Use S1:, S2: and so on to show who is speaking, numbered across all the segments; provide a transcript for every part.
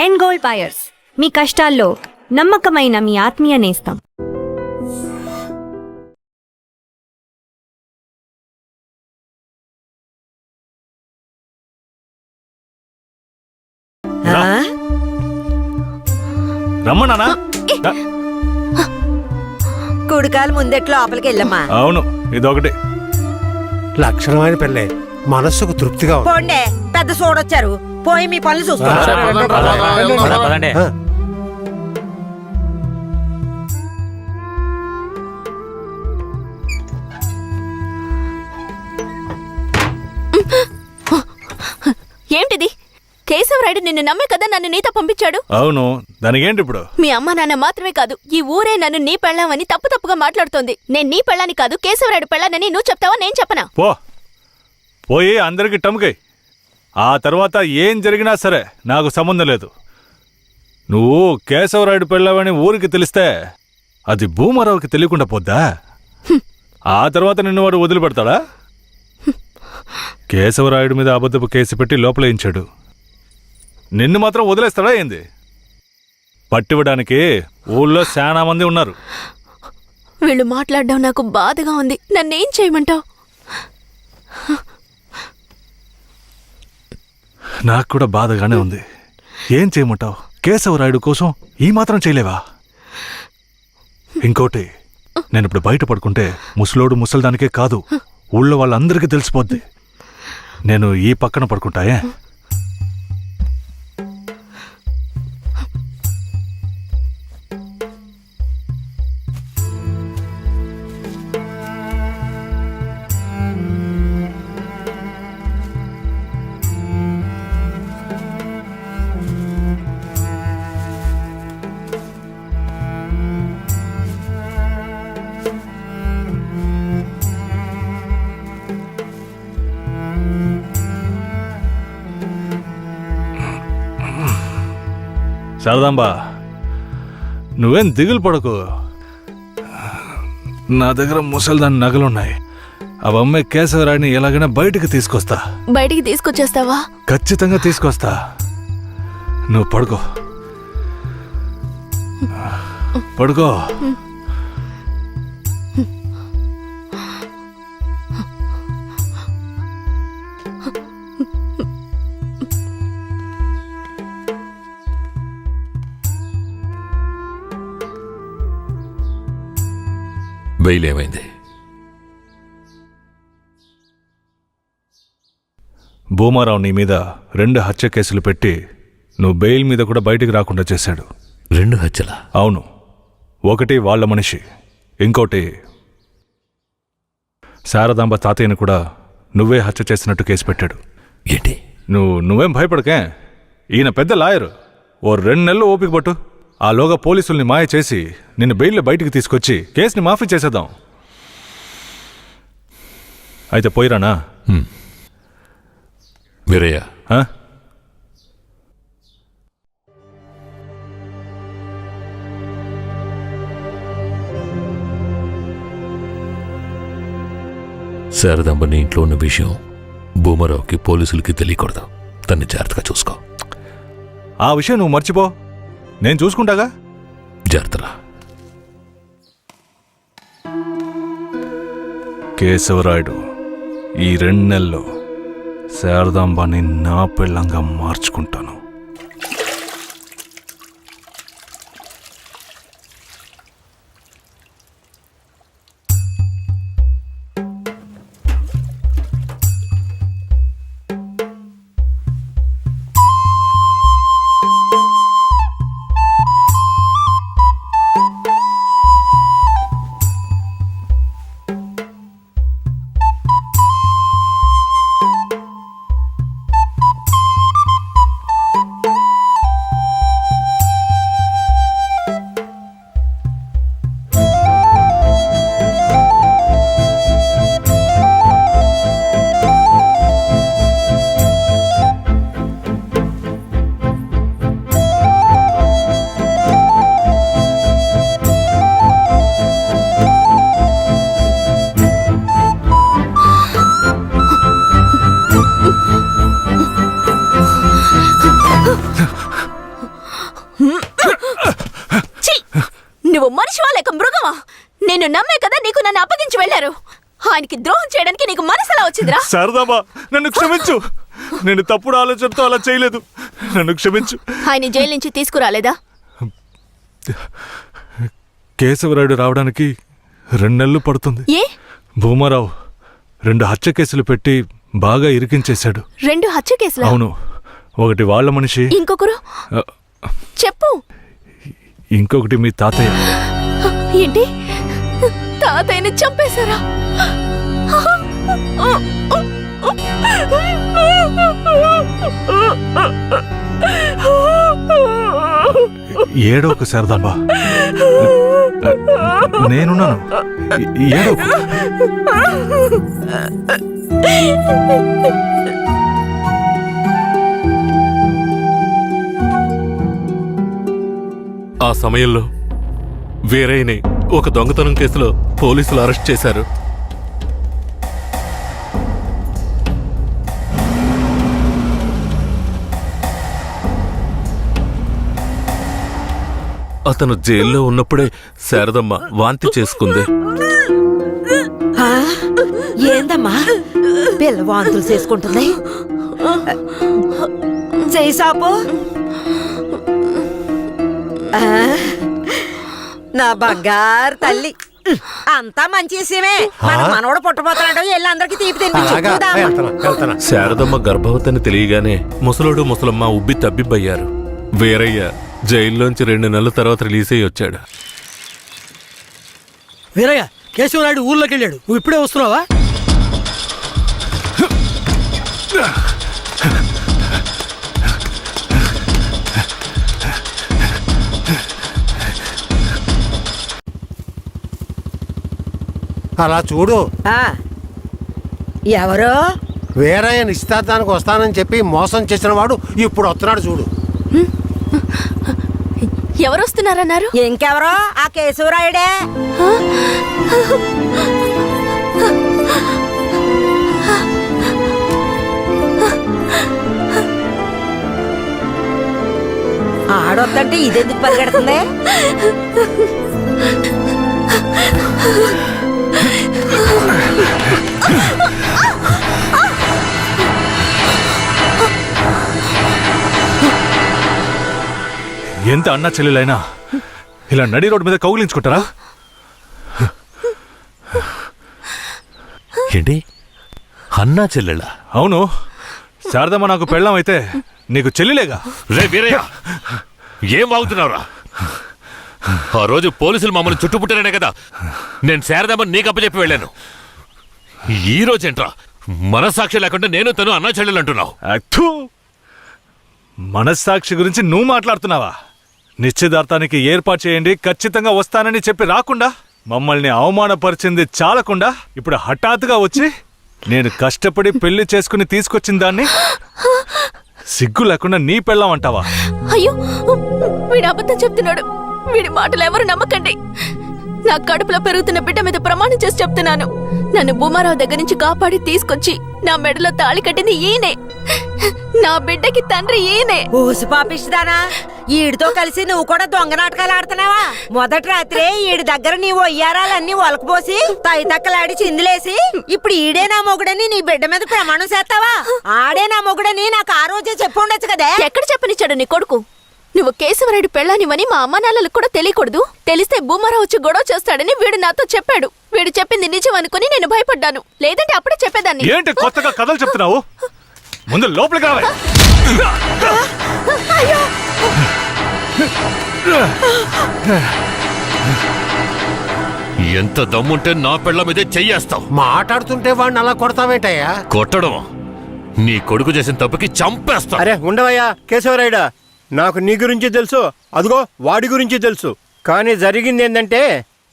S1: End gold buyers, మీ కష్టాల్లో నమ్మకమైన మీ ఆత్మీయ నేస్తం.
S2: రమ్మన్నానా?
S3: కుడికాలు ముందెట్లో లోపలికి వెళ్ళమ్మా.
S2: అవును, ఇదొకటి
S4: లక్షణమైన పెళ్ళే, మనస్సుకు తృప్తిగా ఉంది.
S3: పోండే, పెద్ద సోడొచ్చారు, పోయి మీ పనులు చూసుకోండి.
S4: ఆ,
S5: ఏంటిది? కేశవరాయుడు నిన్ను నమ్మే కదా నన్ను నీతో పంపించాడు.
S2: అవును, దానికేంటి ఇప్పుడు?
S5: మీ అమ్మ నాన్న మాత్రమే కాదు, ఈ ఊరే నన్ను నీ పెళ్ళామని తప్పుగా మాట్లాడుతోంది. నేను నీ పెళ్ళాని కాదు, కేశవరాయుడు పెళ్ళానని నువ్వు చెప్తావా, నేను చెప్పనా?
S2: పోయి అందరికి టముకై. ఆ తర్వాత ఏం జరిగినా సరే నాకు సంబంధం లేదు. నువ్వు కేశవరాయుడు పెళ్ళావని ఊరికి తెలిస్తే అది భూమారావుకి తెలియకుండా పోద్దా? ఆ తర్వాత నిన్ను వాడు వదిలిపెడతాడా? కేశవరాయుడు మీద అబద్ధపు కేసు పెట్టి లోపలేయించాడు. నిన్ను మాత్రం వదిలేస్తాడా ఏంది? పట్టివ్వడానికి ఊళ్ళో చాలా మంది ఉన్నారు.
S5: వీళ్ళు మాట్లాడడం నాకు బాధగా ఉంది. నన్నేం చేయమంటావు?
S2: నాకు కూడా బాధగానే ఉంది. ఏం చేయమంటావు? కేశవరాయుడు కోసం ఈ మాత్రం చేయలేవా? ఇంకోటి, నేను ఇప్పుడు బయట పడుకుంటే ముసలోడు ముసలిదానికే కాదు, ఊళ్ళో వాళ్ళందరికీ తెలిసిపోద్ది. నేను ఈ పక్కన పడుకుంటాయే. శారదాంబా, నువ్వేం దిగులు పడకు. నా దగ్గర ముసలిదాని నగలున్నాయి. అవమ్మే కేశవరాయుడిని ఎలాగైనా బయటికి తీసుకొస్తా.
S5: బయటికి తీసుకొచ్చేస్తావా?
S2: ఖచ్చితంగా తీసుకొస్తా. నువ్వు పడుకో, పడుకో.
S6: బెయిల్ ఏమైంది?
S2: భూమారావు నీ మీద 2 హత్య కేసులు పెట్టి నువ్వు బెయిల్ మీద కూడా బయటికి రాకుండా చేశాడు.
S6: 2 హత్యలా?
S2: అవును, ఒకటి వాళ్ళ మనిషి, ఇంకోటి శారదాంబ తాతయ్యను కూడా నువ్వే హత్య చేసినట్టు కేసు పెట్టాడు.
S6: ఏంటి?
S2: నువ్వేం భయపడకే. ఈయన పెద్ద లాయరు. ఓ 2 నెలలు ఓపిక పట్టు. ఆలోగా పోలీసుల్ని మాయ చేసి నిన్ను బెయిల్లో బయటికి తీసుకొచ్చి కేసుని మాఫీ చేసేద్దాం. అయితే పోయిరానా?
S6: వీరయ్య, శారదాంబ నీ ఇంట్లో ఉన్న విషయం భూమారావుకి పోలీసులకి తెలియకూడదు. తన్ని జాగ్రత్తగా చూసుకో.
S2: ఆ విషయం నువ్వు మర్చిపో, నేను చూసుకుంటాగా.
S6: జాగ్రత్తరా.
S2: కేశవరాయుడు ఈ 2 నెలల్లో శారదాంబాని నా పెళ్ళంగా మార్చుకుంటాను.
S5: ఛీ! నువ్వు మనిషివా లేక మృగమా? నేను నమ్మే కదా నీకు నన్ను అప్పగించి వెళ్ళారు. ఆయనకి ద్రోహం చేయడానికి నీకు మనసులా వచ్చిందిరా?
S2: శారదాంబ, నన్ను క్షమించు. నేను తప్పుడు ఆలోచనతో అలా చేయలేదు. నన్ను క్షమించు.
S5: ఆయన జైలు నుంచి తీసుకురాలేదా?
S2: కేశవరాయుడు రావడానికి 2 నెలలు పడుతుంది.
S5: ఏ
S2: భూమారావు 2 హత్య కేసులు పెట్టి బాగా ఇరికించేశాడు.
S5: 2 హత్య కేసులా?
S2: అవును. ఒకటి వాళ్ళ మనిషి,
S5: ఇంకొకరు చెప్పు.
S2: ఇంకొకటి మీ తాతయ్య.
S5: ఏంటి, తాతయ్యని చంపేశారా?
S2: ఏడోకు శారదాంబ, నేనున్నాను. ఏడోకు.
S6: ఆ సమయంలో వీరయ్యని ఒక దొంగతనం కేసులో పోలీసులు అరెస్ట్ చేశారు. అతను జైల్లో ఉన్నప్పుడే శారదమ్మ వాంతి చేసుకుంది.
S3: ఆ, ఏందమ్మా పిల్ల వాంతులు చేసుకుంటుంది? చేయి సాపు. ఆ, నా బంగారు తల్లి, అంతా మంచి విషయమే. మన మనవడు పుట్టబోతున్నాడు, వెళ్ళి అందరికి తీపి
S4: అలాగా
S3: తినిపించు.
S4: వెళ్తానా.
S6: శారదమ్మ గర్భవతిని తెలియగానే ముసలోడు ముసలమ్మ ఉబ్బి తబ్బిబ్బయ్యారు. వీరయ్య జైల్లోంచి 2 నెలల తర్వాత రిలీజ్ అయ్యి వచ్చాడు.
S7: వీరయ్య, కేశవనాయుడు ఊర్లోకి వెళ్ళాడు. నువ్వు ఇప్పుడే వస్తున్నావా?
S4: అలా చూడు,
S3: ఆ, ఎవరు?
S4: వీరయ్య నిశ్చితార్థానికి వస్తానని చెప్పి మోసం చేసిన వాడు ఇప్పుడు వస్తున్నాడు చూడు.
S5: ఎవరొస్తున్నారన్నారు?
S3: ఇంకెవరో? ఆ కేశవరాయుడే. ఆడొద్దంటే ఇదెందుకు పరిగెడుతుంది?
S2: ఎంత అన్నా చెల్లెలైనా ఇలా నడి రోడ్డు మీద కౌగిలించుకుంటారా?
S6: ఏంటి, అన్నా చెల్లెళ్ళా?
S2: అవును. శారదమ్మ నాకు పెళ్ళాం అయితే నీకు చెల్లిలేగా.
S6: రే వీరయ్య, ఏం వాగుతున్నావురా? ఆ రోజు పోలీసులు మమ్మల్ని చుట్టుముట్టారనే కదా నేను శారదమ్మని నీకు అప్పచెప్పి వెళ్ళాను. ఈ రోజేంట్రా మనస్సాక్షి లేకుండా నేను తను అన్నా చెల్లెలు అంటున్నావు?
S2: అత్తు, మనస్సాక్షి గురించి నువ్వు మాట్లాడుతున్నావా? నిశ్చితార్థానికి ఏర్పాటు చేయండి, ఖచ్చితంగా వస్తానని చెప్పి రాకుండా మమ్మల్ని అవమానపరిచింది చాలకుండా ఇప్పుడు హఠాత్తుగా వచ్చి నేను కష్టపడి పెళ్లి చేసుకుని తీసుకొచ్చిన దాన్ని సిగ్గు లేకుండా నీ పెళ్ళాం అంటావా?
S5: అయ్యో, వీడు అబద్ధం చెప్తున్నాడు. వీడి మాటలు ఎవరు నమ్మకండి. నా కడుపులో పెరుగుతున్న బిడ్డ మీద ప్రమాణం చేసి చెప్తున్నాను. నన్ను భూమారావు దగ్గర నుంచి కాపాడి తీసుకొచ్చి నా మెడలో తాళి కట్టింది ఈయనే. నా బిడ్డకి తండ్రి ఈయనే.
S3: ఊసి పాపిస్తానా? ఈడితో కలిసి నువ్వు కూడా దొంగ నాటకాలు ఆడుతున్నావా? మొదటి రాత్రే ఈడి దగ్గర నీ ఒయ్యారాలన్నీ ఒలకపోసి తైతక్కలాడి చిందులేసి ఇప్పుడు ఈడే నా మొగుడని నీ బిడ్డ మీద ప్రమాణం చేస్తావా? ఆడే నా మొగుడని నాకు ఆ రోజే చెప్పు ఉండొచ్చు కదే.
S5: ఎక్కడ చెప్పనిచ్చాడు నీ కొడుకు? నువ్వు కేశవరాయుడు పెళ్ళానివని మా అమ్మ నాన్నలకు కూడా తెలియకూడదు. తెలిస్తే భూమారావు వచ్చి గొడవ చేస్తాడని వీడు నాతో చెప్పాడు. వీడు చెప్పింది నిజం అనుకుని నేను భయపడ్డాను. లేదంటే అప్పుడే చెప్పేదాన్ని.
S2: ఏంటి కొత్తగా కథలు చెప్తున్నావు? ముందు లోపలికి రావే.
S6: ఎంత దమ్ముంటే నా పెళ్ళ మీదే చెయ్యేస్తావు?
S4: మాట్లాడుతుంటే వాడిని అలా కొడతావేంటయ్యా?
S6: కొట్టడం నీ కొడుకు చేసిన తప్పుకి చంపేస్తా.
S8: అరే ఉండవయ్యా కేశవరాయుడా, నాకు నీ గురించి తెలుసు, అదిగో వాడి గురించి తెలుసు. కానీ జరిగింది ఏంటంటే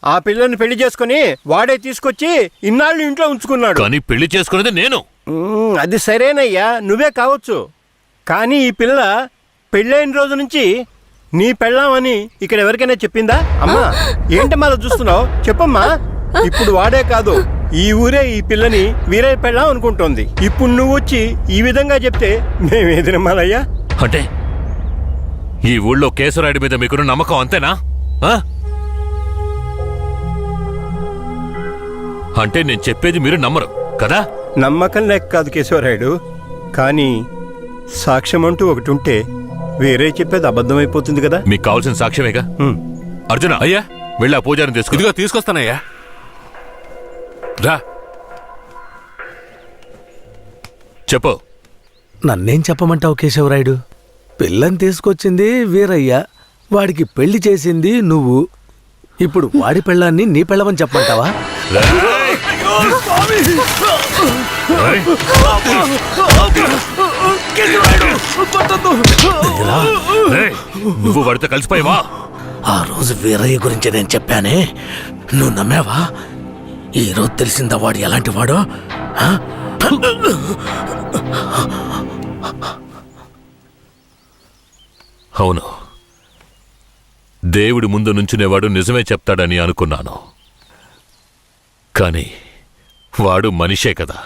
S8: ఆ పిల్లని పెళ్లి చేసుకుని వాడే తీసుకొచ్చి ఇన్నాళ్ళు ఇంట్లో ఉంచుకున్నాడు.
S6: కానీ పెళ్లి చేసుకునేది నేను.
S8: అది సరేనయ్యా, నువ్వే కావచ్చు. కానీ ఈ పిల్ల పెళ్ళైన రోజు నుంచి నీ పెళ్ళామని ఇక్కడ ఎవరికైనా చెప్పిందా? అమ్మా ఏంటమ్మా అలా చూస్తున్నావు? చెప్పమ్మా. ఇప్పుడు వాడే కాదు, ఈ ఊరే ఈ పిల్లని వీరయ్య పెళ్ళాం అనుకుంటోంది. ఇప్పుడు నువ్వు వచ్చి ఈ విధంగా చెప్తే మేమేది నమ్మాలయ్యా?
S6: అంటే ఈ ఊళ్ళో కేశవరాయుడి మీద మీకున్న నమ్మకం అంతేనా ఆ? అంటే నేను చెప్పేది మీరు నమ్మరు కదా?
S8: నమ్మకం లేక కాదు కేశవరాయుడు, కానీ సాక్ష్యం అంటూ ఒకటి ఉంటే వేరే చెప్పేది అబద్ధమైపోతుంది కదా.
S6: మీకు కావాల్సిన సాక్ష్యమేగా.
S8: హ్మ్.
S6: అర్జున
S9: అయ్యా
S6: వెళ్ళి ఆ పూజారిని తీసుకు.
S9: ఇదిగో తీసుకొస్తానయ్యా. రా.
S6: చెప్పు.
S10: నన్నేం చెప్పమంటావు కేశవరాయుడు? పిల్లని తీసుకొచ్చింది వీరయ్య, వాడికి పెళ్లి చేసింది నువ్వు. ఇప్పుడు వాడి పెళ్ళాన్ని నీ పెళ్ళమని చెప్పమంటావా?
S6: నువ్వు వాడితో కలిసిపోయావా?
S10: ఆ రోజు వీరయ్య గురించి నేను చెప్పానే, నువ్వు నమ్మావా? ఈ రోజు తెలిసిందా వాడు ఎలాంటి వాడో? ఆ?
S6: అవును, దేవుడి ముందు నుంచునేవాడు నిజమే చెప్తాడని అనుకున్నాను. కానీ వాడు మనిషే కదా.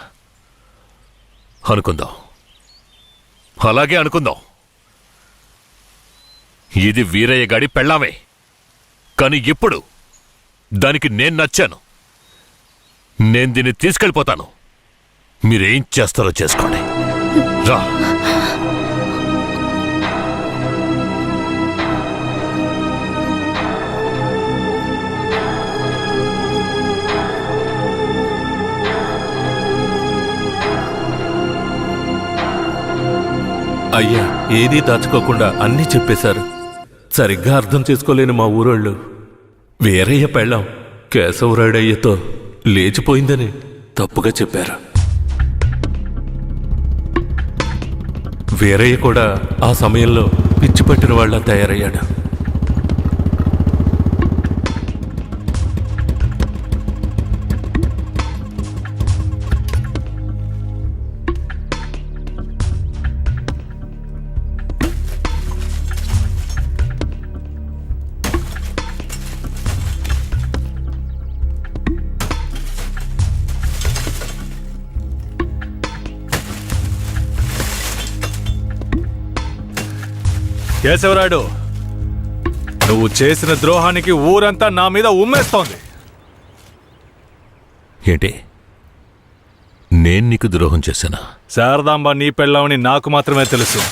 S6: అనుకుందాం, అలాగే అనుకుందాం. ఇది వీరయ్య గాడి పెళ్ళామే. కానీ ఇప్పుడు దానికి నేను నచ్చాను. నేను దీన్ని తీసుకెళ్ళిపోతాను. మీరేం చేస్తారో చేసుకోండి. రా.
S9: అయ్యా ఏదీ దాచుకోకుండా అన్నీ చెప్పేశారు. సరిగ్గా అర్థం చేసుకోలేని మా ఊరోళ్ళు వీరయ్య పెళ్ళాం కేశవరాయుడయ్యతో లేచిపోయిందని తప్పుగా చెప్పారు. వీరయ్య కూడా ఆ సమయంలో పిచ్చి పట్టిన వాళ్ళ తయారయ్యాడు.
S2: కేశవరాయుడు, నువ్వు చేసిన ద్రోహానికి ఊరంతా నా మీద ఉమ్మేస్తోంది.
S6: ఏంటి? నేను నీకు ద్రోహం చేశానా?
S2: శారదాంబ నీ పెళ్ళామని నాకు మాత్రమే తెలుసు,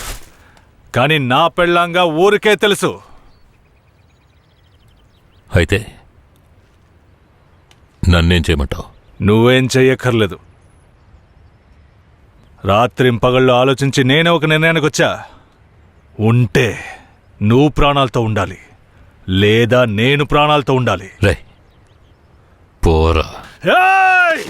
S2: కానీ నా పెళ్ళాంగా ఊరికే తెలుసు.
S6: అయితే నన్నేం చేయమంటావు?
S2: నువ్వేం చెయ్యక్కర్లేదు. రాత్రింపగళ్ళు ఆలోచించి నేనే ఒక నిర్ణయానికి వచ్చా. ఉంటే నువ్వు ప్రాణాలతో ఉండాలి, లేదా నేను ప్రాణాలతో ఉండాలి.
S6: రే పోరా.
S2: ఏయ్!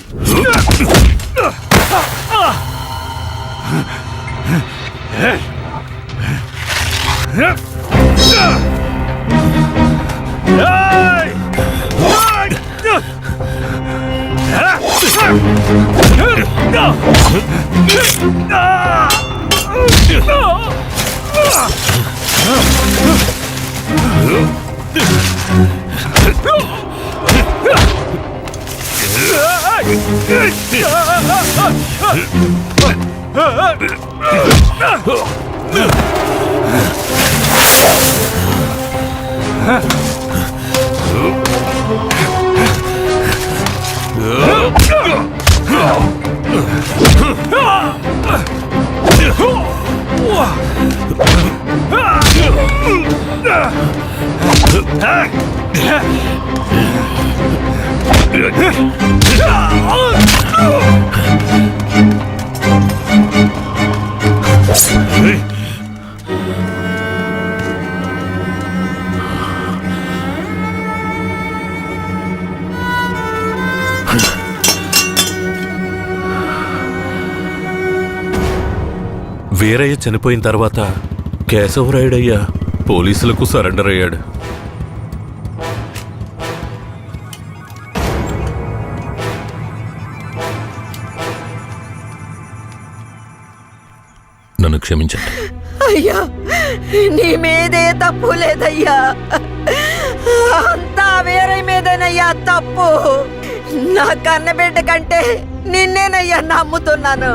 S9: వీరయ్య చనిపోయిన తర్వాత కేశవరాయుడయ్య పోలీసులకు సరెండర్ అయ్యాడు.
S6: నన్ను క్షమించండి.
S3: అయ్యా, నీ మీదే తప్పు లేదయ్యా, అంతా వేరే మీదేనయ్యా తప్పు. నా కన్నబిడ్డ కంటే నిన్నేనయ్యా నమ్ముతున్నాను.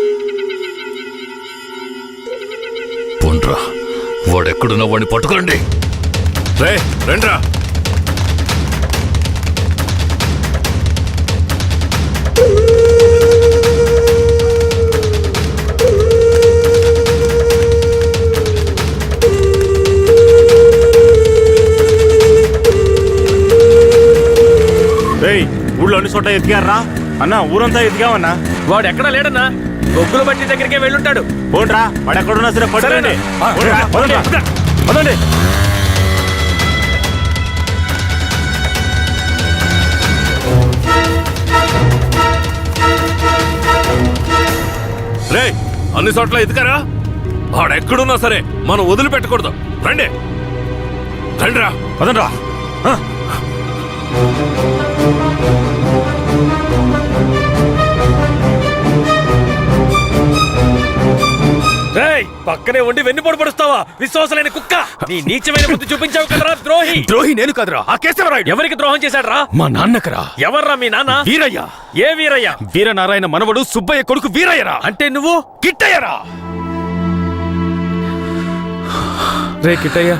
S6: వాడెక్కడున్నా వాడిని పట్టుకోండి.
S11: రే రండ్రా.
S8: ఊళ్ళో అన్ని చోట్ల ఎదిగారా అన్న? ఊరంతా ఎదిగామన్నా.
S10: వాడు ఎక్కడా లేడన్నా, బొగ్గుల బట్టి దగ్గరికే వెళ్ళుంటాడు.
S8: పోండ్రా, వాడు ఎక్కడున్నా సరే పడండి. పదండి.
S11: రే అన్ని చోట్ల ఎదుకారా? వాడెక్కడున్నా సరే మనం వదిలిపెట్టకూడదు. రండి రండ్రా.
S8: పదండ్రా.
S10: పక్కనే ఉండి వెన్ను పొడపడుస్తావా విశ్వాసలేని కుక్క? నీ నీచమైన బుద్ధి చూపించావు కదరా ద్రోహి.
S8: ద్రోహి నేను కదరా, ఆ కేశవరాయుడు.
S10: ఎవరికి ద్రోహం చేశాడ్రా?
S8: మా నాన్నకరా.
S10: ఎవర్రా మీ నాన్న?
S8: వీరయ్య.
S10: ఏ వీరయ్య?
S8: వీరనారాయణ మనవడు సుబ్బయ్య కొడుకు వీరయ్యరా.
S10: అంటే నువ్వు
S8: కిట్టయ్యరా.
S10: రే కిట్టయ్య,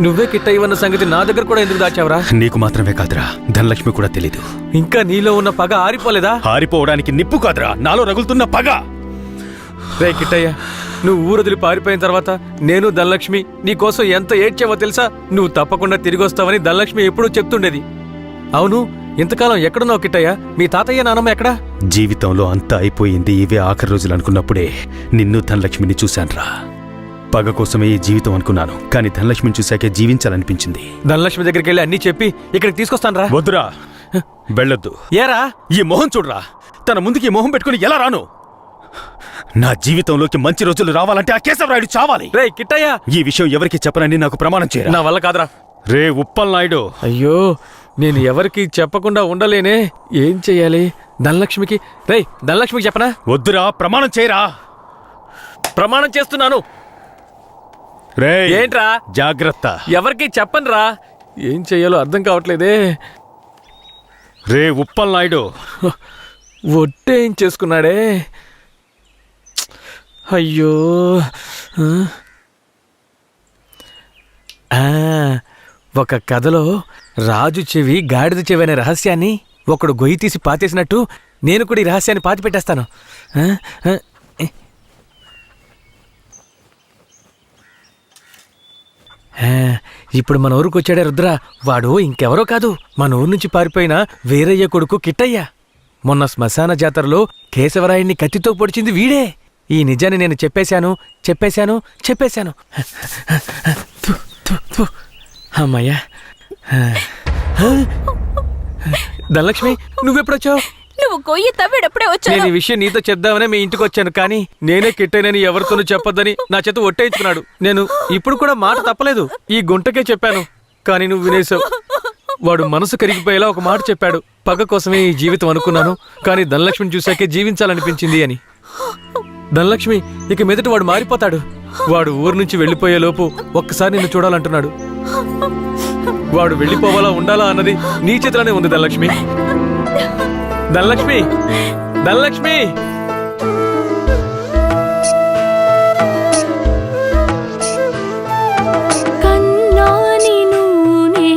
S10: నువ్వే కిట్టయ్యవన్న సంగతి నా దగ్గర కూడా ఎందుకు దాచావరా?
S12: నీకు మాత్రమే కాదురా, ధనలక్ష్మి కూడా తెలీదు.
S10: ఇంకా నీలో ఉన్న పగ ఆరిపోలేదా?
S12: ఆరిపోవడానికి నిప్పు కాదురా, నాలో రగులుతున్న పగ.
S10: రే కిట్టయ్య, నువ్వు ఊరొదిలి పారిపోయిన తర్వాత నేను ధనలక్ష్మి నీకోసం ఎంత ఏడ్చావో తెలుసా? నువ్వు తప్పకుండా తిరిగి వస్తావని ధనలక్ష్మి ఎప్పుడూ చెప్తుండేది. అవును, ఇంతకాలం ఎక్కడున్నావు కిట్టయ్య? మీ తాతయ్య నానమ్మ ఎక్కడా?
S12: జీవితంలో అంతా అయిపోయింది, ఇవే ఆఖరి రోజులు అనుకున్నప్పుడే నిన్ను ధనలక్ష్మిని చూశాన్రా. పగ కోసమే ఈ జీవితం అనుకున్నాను, కానీ ధనలక్ష్మిని చూశాకే జీవించాలనిపించింది.
S10: ధనలక్ష్మి దగ్గరికి వెళ్ళి అన్నీ చెప్పి ఇక్కడికి తీసుకొస్తాను రా.
S12: వద్దురా, వెళ్ళొద్దు.
S10: ఏరా?
S12: ఈ మొహం చూడరా, తన ముందుకి ఈ మొహం పెట్టుకుని ఎలా రాను? నా జీవితంలోకి మంచి రోజులు రావాలంటే ఆ కేశవరాయుడు చావాలి.
S10: రే కిట్టయ్య,
S12: ఈ విషయం ఎవరికి చెప్పనని నాకు ప్రమాణం చేయరా.
S10: నా వల్ల కాదురా.
S12: రే ఉప్పల్ నాయుడు.
S10: అయ్యో, నేను ఎవరికి చెప్పకుండా ఉండలేనే. ఏం చెయ్యాలి? ధనలక్ష్మికి ధనలక్ష్మికి చెప్పనా?
S12: వద్దురా, ప్రమాణం చేయరా.
S10: ప్రమాణం చేస్తున్నాను.
S12: రే
S10: ఏంట్రా?
S12: జాగ్రత్త.
S10: ఎవరికి చెప్పను రా. ఏం చెయ్యాలో అర్థం కావట్లేదే.
S12: రే ఉప్పల్ నాయుడు.
S10: ఒట్టేం చేసుకున్నాడే. అయ్యో, ఒక కథలో రాజు చెవి గాడిద చెవి అనే రహస్యాన్ని ఒకడు గొయ్యి తీసి పాతేసినట్టు నేను కూడా ఈ రహస్యాన్ని పాతి పెట్టేస్తాను. ఇప్పుడు మన ఊరికి వచ్చాడే రుద్ర. వాడు ఇంకెవరో కాదు, మన ఊరు నుంచి పారిపోయిన వీరయ్య కొడుకు కిట్టయ్య. మొన్న శ్మశాన జాతరలో కేశవరాయుణ్ణి కత్తితో పొడిచింది వీడే. ఈ నిజాన్ని నేను చెప్పేశాను. అమ్మయ్యా. ధనలక్ష్మి, నువ్వెప్పుడొచ్చావు?
S5: నువ్వు గొయ్యి తవ్వేటప్పుడే వచ్చావు.
S10: నేను ఈ విషయం నీతో చెప్దామనే మీ ఇంటికి వచ్చాను, కానీ నేనే కిట్టయ్యనని ఎవరితోనూ చెప్పొద్దని నా చేత ఒట్టేయించుకున్నాడు. నేను ఇప్పుడు కూడా మాట తప్పలేదు, ఈ గుంటకే చెప్పాను, కానీ నువ్వు వినేశావు. వాడు మనసు కరిగిపోయేలా ఒక మాట చెప్పాడు. పగ కోసమే ఈ జీవితం అనుకున్నాను, కానీ ధనలక్ష్మిని చూశాకే జీవించాలనిపించింది అని. ధనలక్ష్మి, ఇక మీదట వాడు మారిపోతాడు. వాడు ఊరు నుంచి వెళ్ళిపోయేలోపు ఒక్కసారి నిన్ను చూడాలంటున్నాడు. వాడు వెళ్ళిపోవాలా ఉండాలా అన్నది నీ చేతిలోనే ఉంది ధనలక్ష్మి. ధనలక్ష్మి, ధనలక్ష్మి.
S5: కన్నాని నూనె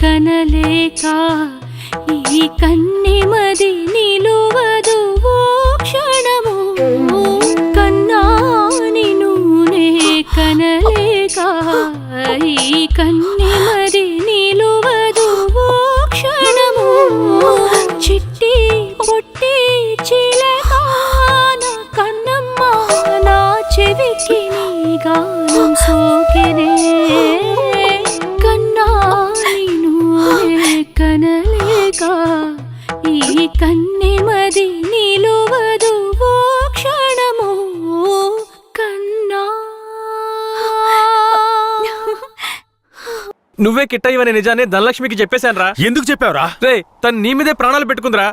S5: కనలేక ఈ కన్నెమది నిలువదు ఓ క్షణము. కన్నాని నూనె కనలేక ఈ కన్నెమది నిలువదు ఓ క్షణము. చిట్టి పొట్టి చిలక నా కన్నమ్మ, నా చెవికి నీ గానం సోకెనే. కన్నాని నూనె కనలేక ఈ కన్నెమది నిలువదు ఓ క్షణము. కన్నా.
S10: నువ్వే కిట్టయ్యవనే నిజాన్ని ధనలక్ష్మికి చెప్పేశాను రా.
S12: ఎందుకు చెప్పావురా?
S10: రే, తను నీ మీదే ప్రాణాలు పెట్టుకుందిరా.